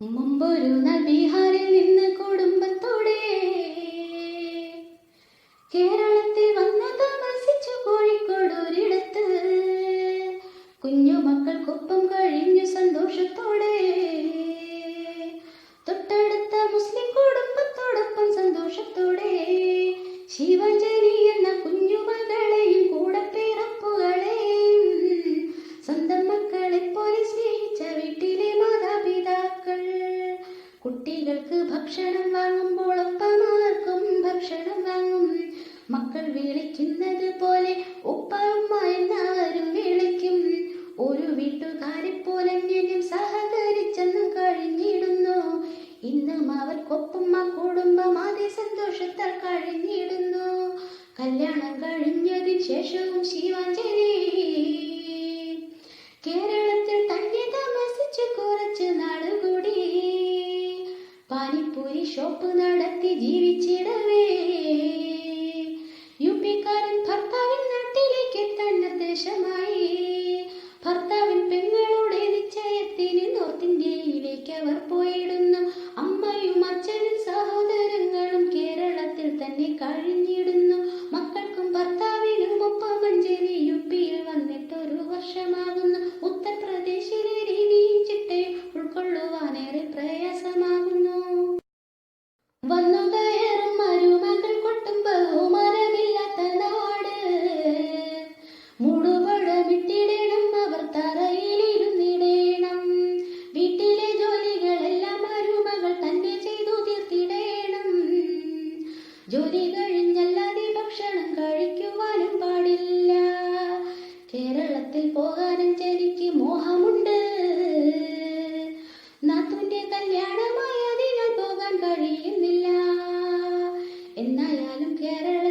മുമ്പൊരു നാൾ ബീഹാറിൽ നിന്ന് കുടുംബത്തോടെ കേരളത്തിൽ വന്നു താമസിച്ചു കോഴിക്കോട് ഒരിടത്ത്. കുഞ്ഞുമക്കൾക്കൊപ്പം കഴിഞ്ഞു സന്തോഷത്തോടെ. തൊട്ടടുത്ത മുസ്ലിം കുടുംബത്തോടൊപ്പം സന്തോഷത്തോടെ ശിവാഞ്ജലി എന്ന കുഞ്ഞുമകളെയും കൂടെ പിറപ്പുകളെയും സ്വന്തം മക്കളെ പോലെ സ്നേഹിച്ച വീട്ടിലെ മാതാപിതാക്കൾ. കുട്ടികൾക്ക് ഭക്ഷണം വാങ്ങുമ്പോൾ ഒപ്പമാർക്കും ഭക്ഷണം വാങ്ങും. മക്കൾ വിളിക്കുന്നത് പോലെ ഉപ്പ ഉമ്മ എന്നാരും വിളിക്കും. ഒരു വീട്ടുകാരെ പോലെ അന്യോന്യം സഹകരിച്ചെന്നും കഴിഞ്ഞിടുന്നു. ഇന്നും അവർക്കൊപ്പം ആ കുടുംബം അതേ സന്തോഷത്താൽ കഴിഞ്ഞിടുന്നു. കല്യാണം കഴിഞ്ഞതിന് ശേഷവും ശിവാഞ്ജലി കേരളത്തിൽ തന്നെ താമസിച്ചു കുറച്ചു നാളുകൂടി. പാനിപ്പൂരി ഷോപ്പ് നടത്തി ജീവിച്ചിടവേ യുപിക്കാരൻ ഭർത്താവിൻ നാട്ടിലേക്ക് എത്താൻ നിർദ്ദേശമായി. ഭർത്താവിൻ പെങ്ങളുടെ നിശ്ചയത്തിന് നോർത്ത് ഇന്ത്യയിലേക്ക് അവർ പോയിടുന്നു. അമ്മയും അച്ഛനും സഹോദരങ്ങളും കേരളത്തിൽ തന്നെ കഴിഞ്ഞിടുന്നു. മക്കൾക്കും ഭർത്താവിനും ഒപ്പം മഞ്ചേരി യുപിയിൽ വന്നിട്ടൊരു വർഷമാകുന്നു. ഉത്തർപ്രദേശിലെ രീതിയും ചിട്ടയും ഉൾക്കൊള്ളുവാനേറെ പ്രയാസമാകുന്നു. വന്നു കയറും മരുമകൾ കൊട്ടും ബഹുമാനമില്ലാത്ത നാട്. മൂടുപടമിട്ടിടണം, അവർ തറയിലിരുന്നിടണം. വീട്ടിലെ ജോലികളെല്ലാം മരുമകൾ തന്നെ ചെയ്തു തീർത്തിടണം. ജോലി കഴിഞ്ഞല്ലാതെ ഭക്ഷണം കഴിക്കുവാനും പാടില്ല. കേരളത്തിൽ പോകാനും എനിക്ക് മോഹമുണ്ട്. നാത്തൂന്റെ കല്യാണമായി അതിനാൽ പോകാൻ കഴിയുന്നില്ല. എന്നായാലും കേരള